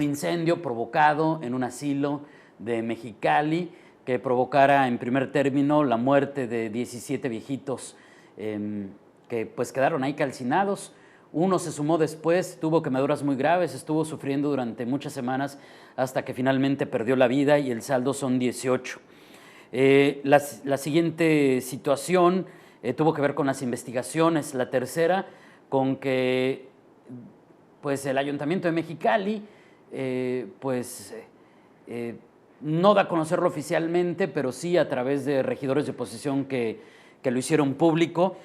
un incendio provocado en un asilo de Mexicali que provocara en primer término la muerte de 17 viejitos que pues quedaron ahí calcinados. Uno se sumó después, tuvo quemaduras muy graves, estuvo sufriendo durante muchas semanas hasta que finalmente perdió la vida y el saldo son 18. La siguiente situación tuvo que ver con las investigaciones. La tercera, con que pues, el Ayuntamiento de Mexicali no da a conocerlo oficialmente, pero sí a través de regidores de oposición que lo hicieron público,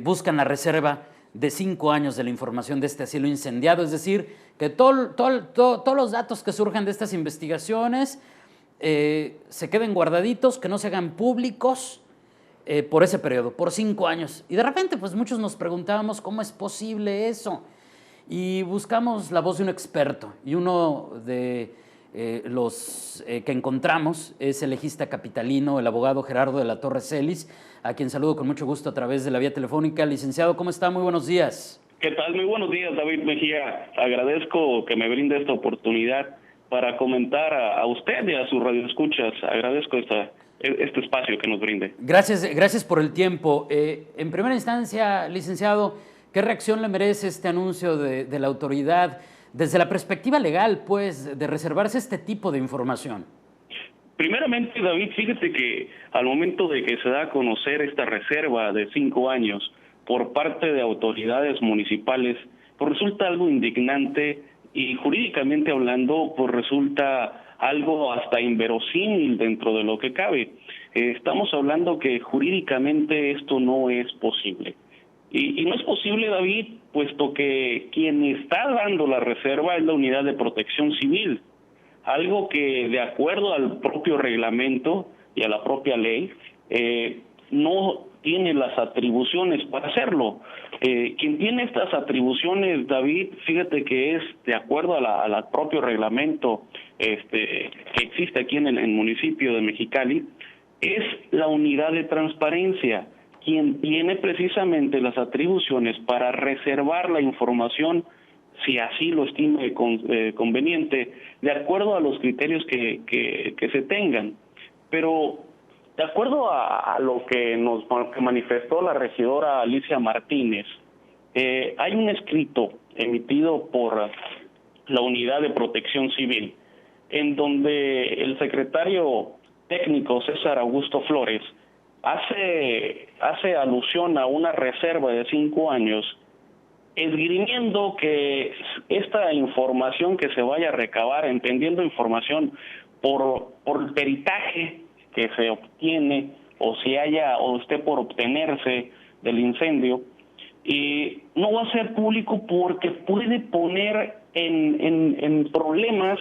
buscan la reserva de 5 años de la información de este asilo incendiado, es decir, que todos los datos que surjan de estas investigaciones se queden guardaditos, que no se hagan públicos por ese periodo, por 5 años. Y de repente, pues muchos nos preguntábamos cómo es posible eso. Y buscamos la voz de un experto, y uno de los que encontramos es el legista capitalino, el abogado Gerardo de la Torre Celis, a quien saludo con mucho gusto a través de la vía telefónica. Licenciado, ¿cómo está? Muy buenos días. ¿Qué tal? Muy buenos días, David Mejía. Agradezco que me brinde esta oportunidad para comentar a usted y a sus radioescuchas. Agradezco este espacio que nos brinde. Gracias por el tiempo. En primera instancia, licenciado, ¿qué reacción le merece este anuncio de la autoridad desde la perspectiva legal, pues, de reservarse este tipo de información? Primeramente, David, fíjate que al momento de que se da a conocer esta reserva de 5 años por parte de autoridades municipales, pues resulta algo indignante y jurídicamente hablando, pues resulta algo hasta inverosímil dentro de lo que cabe. Estamos hablando que jurídicamente esto no es posible. Y no es posible, David, puesto que quien está dando la reserva es la Unidad de Protección Civil, algo que de acuerdo al propio reglamento y a la propia ley no tiene las atribuciones para hacerlo. Quien tiene estas atribuciones, David, fíjate que es de acuerdo al propio reglamento que existe aquí en el municipio de Mexicali, es la Unidad de Transparencia, quien tiene precisamente las atribuciones para reservar la información, si así lo estime conveniente, de acuerdo a los criterios que se tengan. Pero de acuerdo a lo que manifestó la regidora Alicia Martínez, hay un escrito emitido por la Unidad de Protección Civil, en donde el secretario técnico César Augusto Flores hace alusión a una reserva de 5 años, esgrimiendo que esta información que se vaya a recabar, entendiendo información por el peritaje que se obtiene o esté por obtenerse del incendio, y no va a ser público porque puede poner en problemas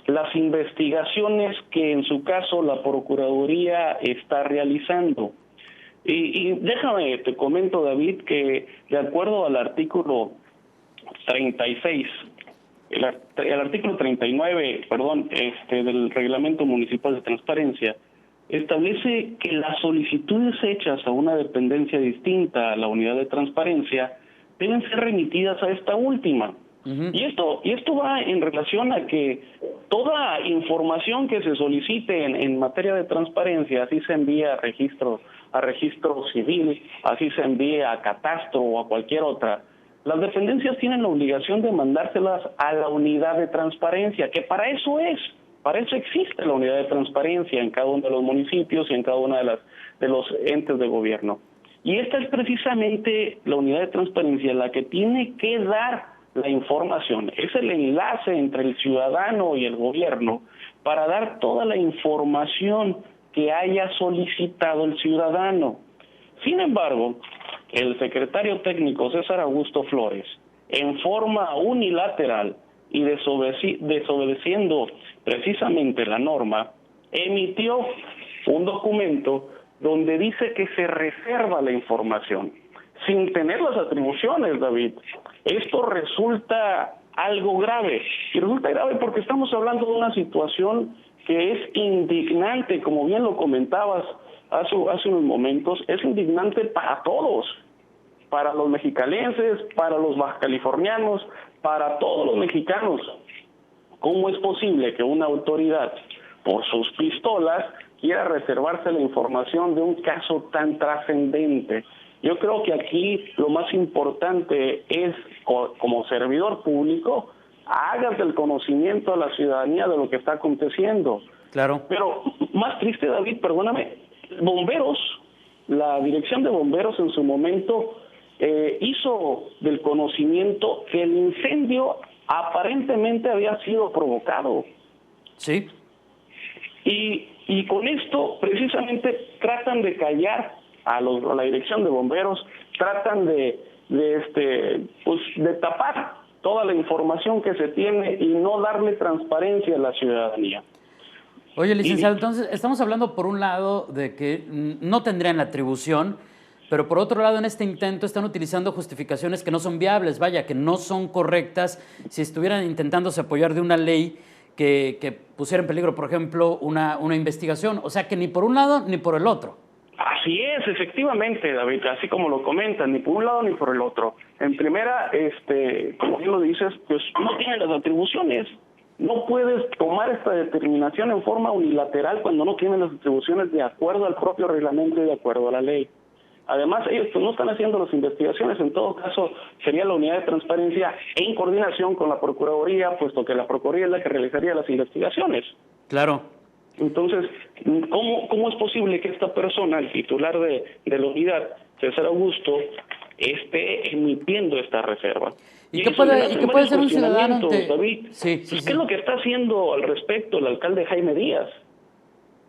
las investigaciones que en su caso la Procuraduría está realizando. Y déjame, te comento, David, que de acuerdo al artículo 36, el artículo 39, del Reglamento Municipal de Transparencia, establece que las solicitudes hechas a una dependencia distinta a la Unidad de Transparencia deben ser remitidas a esta última. Uh-huh. Y esto va en relación a que toda información que se solicite en materia de transparencia, así se envía a registro civil, así se envía a catastro o a cualquier otra, las dependencias tienen la obligación de mandárselas a la Unidad de Transparencia, que para eso existe la Unidad de Transparencia en cada uno de los municipios y en cada uno de los entes de gobierno. Y esta es precisamente la Unidad de Transparencia la que tiene que dar la información, es el enlace entre el ciudadano y el gobierno para dar toda la información que haya solicitado el ciudadano. Sin embargo, el secretario técnico César Augusto Flores, en forma unilateral y desobedeciendo precisamente la norma, emitió un documento donde dice que se reserva la información, sin tener las atribuciones, David. Esto resulta algo grave, y resulta grave porque estamos hablando de una situación que es indignante, como bien lo comentabas hace unos momentos, es indignante para todos, para los mexicalenses, para los bajacalifornianos, para todos los mexicanos, ¿Cómo es posible que una autoridad, por sus pistolas, quiera reservarse la información de un caso tan trascendente? Yo creo que aquí lo más importante es, como servidor público, hagas el conocimiento a la ciudadanía de lo que está aconteciendo. Claro. Pero más triste, David, perdóname, bomberos, la dirección de bomberos en su momento hizo del conocimiento que el incendio aparentemente había sido provocado. Sí. Y con esto precisamente tratan de callar a la dirección de bomberos, tratan de tapar toda la información que se tiene y no darle transparencia a la ciudadanía. Oye, licenciado, entonces estamos hablando por un lado de que no tendrían la atribución, pero por otro lado en este intento están utilizando justificaciones que no son viables, vaya, que no son correctas si estuvieran intentándose apoyar de una ley que pusiera en peligro, por ejemplo, una investigación. O sea, que ni por un lado ni por el otro. Así es, efectivamente, David, así como lo comentan, ni por un lado ni por el otro. En primera, como bien lo dices, pues no tienen las atribuciones. No puedes tomar esta determinación en forma unilateral cuando no tienen las atribuciones de acuerdo al propio reglamento y de acuerdo a la ley. Además, ellos pues, no están haciendo las investigaciones, en todo caso sería la unidad de transparencia en coordinación con la Procuraduría, puesto que la Procuraduría es la que realizaría las investigaciones. Claro. Entonces, ¿cómo es posible que esta persona, el titular de la unidad, César Augusto, esté emitiendo esta reserva? ¿Y qué puede hacer un ciudadano ante... David? Sí. ¿Qué es lo que está haciendo al respecto el alcalde Jaime Díaz?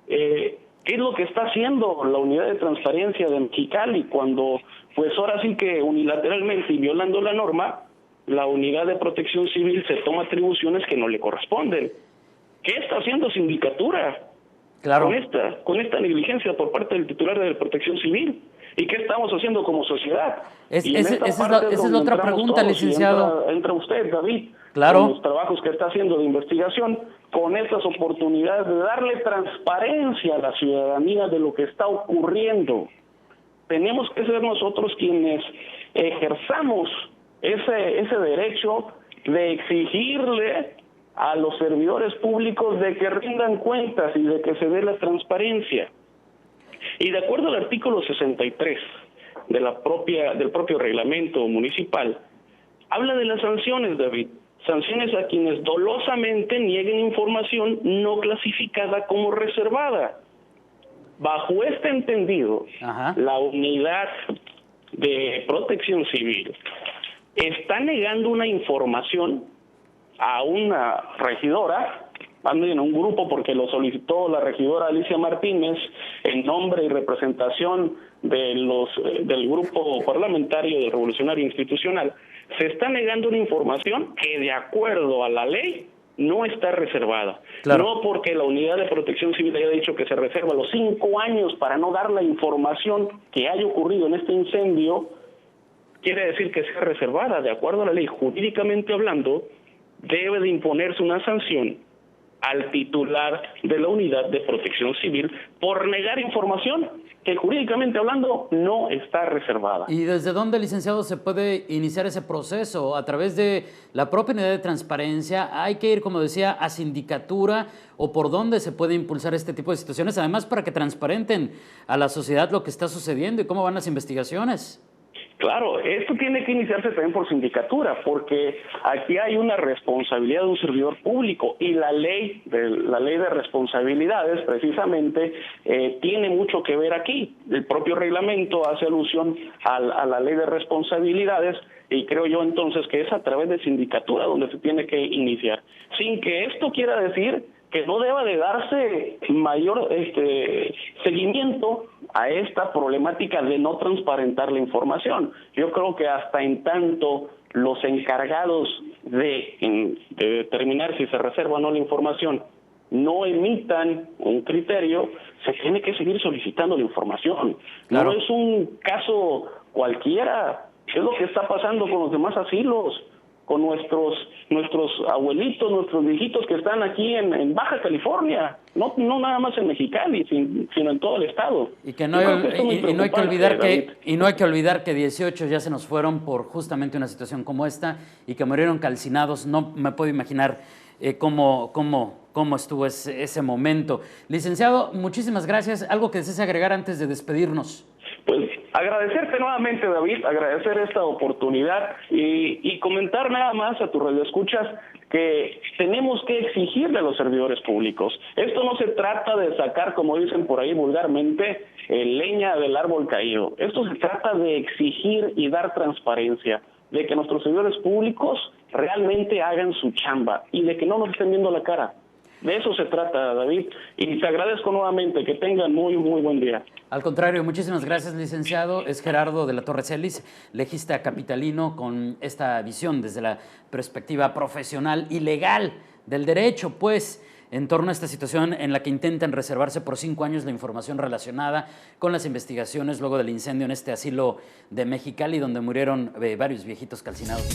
¿Qué es lo que está haciendo la unidad de transparencia de Mexicali cuando, pues ahora sí que unilateralmente y violando la norma, la unidad de protección civil se toma atribuciones que no le corresponden? ¿Qué está haciendo Sindicatura? Claro. Con esta negligencia por parte del titular de Protección Civil. ¿Y qué estamos haciendo como sociedad? Esa es la otra pregunta, licenciado. Entra usted, David, claro, con los trabajos que está haciendo de investigación, con estas oportunidades de darle transparencia a la ciudadanía de lo que está ocurriendo. Tenemos que ser nosotros quienes ejerzamos ese derecho de exigirle a los servidores públicos de que rindan cuentas y de que se dé la transparencia. Y de acuerdo al artículo 63 del propio reglamento municipal, habla de las sanciones, David. Sanciones a quienes dolosamente nieguen información no clasificada como reservada. Bajo este entendido, la unidad de protección civil está negando una información a una regidora, en un grupo porque lo solicitó la regidora Alicia Martínez en nombre y representación del grupo parlamentario del Revolucionario Institucional. Se está negando una información que de acuerdo a la ley no está reservada. Claro. No porque la unidad de protección civil haya dicho que se reserva los 5 años para no dar la información que haya ocurrido en este incendio, quiere decir que sea reservada. De acuerdo a la ley, jurídicamente hablando, debe de imponerse una sanción al titular de la unidad de protección civil por negar información que jurídicamente hablando no está reservada. ¿Y desde dónde, licenciado, se puede iniciar ese proceso? ¿A través de la propia unidad de transparencia? ¿Hay que ir, como decía, a sindicatura? ¿O por dónde se puede impulsar este tipo de situaciones? Además, para que transparenten a la sociedad lo que está sucediendo y cómo van las investigaciones. Claro, esto tiene que iniciarse también por sindicatura, porque aquí hay una responsabilidad de un servidor público y la ley de responsabilidades precisamente tiene mucho que ver aquí. El propio reglamento hace alusión a la ley de responsabilidades y creo yo entonces que es a través de sindicatura donde se tiene que iniciar, sin que esto quiera decir que no deba de darse mayor seguimiento a esta problemática de no transparentar la información. Yo creo que hasta en tanto los encargados de determinar si se reserva o no la información no emitan un criterio, se tiene que seguir solicitando la información. Claro. No es un caso cualquiera, es lo que está pasando con los demás asilos, con nuestros abuelitos, nuestros viejitos que están aquí en Baja California, no nada más en Mexicali, sino en todo el estado. Y que no hay que olvidar que 18 ya se nos fueron por justamente una situación como esta y que murieron calcinados. No me puedo imaginar cómo estuvo ese momento. Licenciado, muchísimas gracias. ¿Algo que desees agregar antes de despedirnos? Pues agradecerte nuevamente, David, agradecer esta oportunidad y comentar nada más a tus radioescuchas que tenemos que exigirle a los servidores públicos. Esto no se trata de sacar, como dicen por ahí vulgarmente, leña del árbol caído. Esto se trata de exigir y dar transparencia, de que nuestros servidores públicos realmente hagan su chamba y de que no nos estén viendo la cara. De eso se trata, David, y te agradezco nuevamente. Que tengan muy buen día. Al contrario, muchísimas gracias, licenciado. Es Gerardo de la Torre Celis, legista capitalino, con esta visión desde la perspectiva profesional y legal del derecho, pues, en torno a esta situación en la que intentan reservarse por 5 años la información relacionada con las investigaciones luego del incendio en este asilo de Mexicali, donde murieron varios viejitos calcinados.